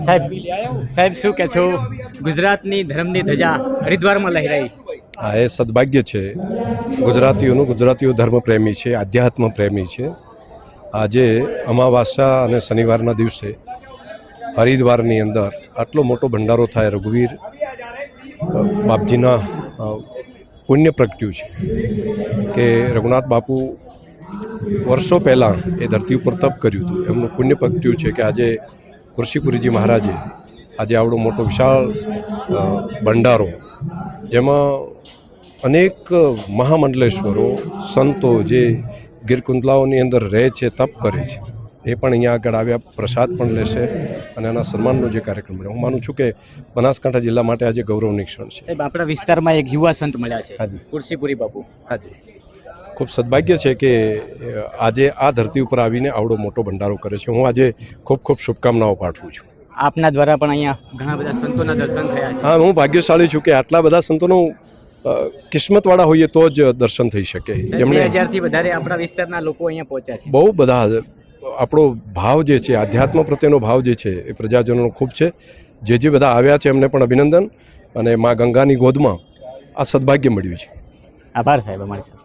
સાહેબ શું કહે છો? ગુજરાતની ધર્મની ધજા હરિદ્વારમાં લહેરાઈ. આ એ સદભાગ્ય છે ગુજરાતીઓ ધર્મ પ્રેમી છે, આધ્યાત્મ પ્રેમી છે. આજે અમાવાસ્યા અને શનિવારના દિવસે હરિદ્વારની અંદર આટલો મોટો ભંડારો થાય રઘુવીર બાપજીના પુણ્ય પ્રગટ્યું છે કે રઘુનાથ બાપુ વર્ષો પહેલાં એ ધરતી ઉપર તપ કર્યું હતું. એમનું પુણ્ય પ્રગટ્યું છે કે આજે કૃષિપુરીજી મહારાજે આજે આવડો મોટો વિશાળ ભંડારો, જેમાં અનેક મહામંડલેશ્વરો સંતો જે ગીરકુંડલાઓની અંદર રહે છે, તપ કરે છે, એ પણ અહીંયા આગળ આવ્યા, પ્રસાદ પણ લેશે અને એના સન્માનનો જે કાર્યક્રમ મળ્યો. હું માનું છું કે બનાસકાંઠા જિલ્લા માટે આજે ગૌરવની ક્ષણ છે. સાહેબ, આપણા વિસ્તારમાં એક યુવા સંત મળ્યા છે, હાજી, કુર્સીપુરી બાપુ. હાજી, ખૂબ સદભાગ્ય છે કે આજે આ ધરતી ઉપર આવીને આવડો મોટો ભંડારો કરે છે. હું આજે ખૂબ ખૂબ શુભકામનાઓ પાઠવું છું. આપના દ્વારા પણ અહીંયા ઘણા બધા સંતોના દર્શન થયા છે. હા, હું ભાગ્યશાળી છું કે આટલા બધા સંતોનું કિસ્મતવાળા હોઈએ તો જ દર્શન થઈ શકે. જેમણે 2000થી વધારે આપણા વિસ્તારના લોકો અહીંયા પહોંચ્યા છે. બહુ બધા આપણો ભાવ જે છે, આધ્યાત્મ પ્રત્યેનો ભાવ જે છે એ પ્રજાજનોનો ખૂબ છે. જે બધા આવ્યા છે એમને પણ અભિનંદન, અને મા ગંગાની ગોદમાં આ સદભાગ્ય મળ્યું છે. આભાર સાહેબ અમારી સાથે.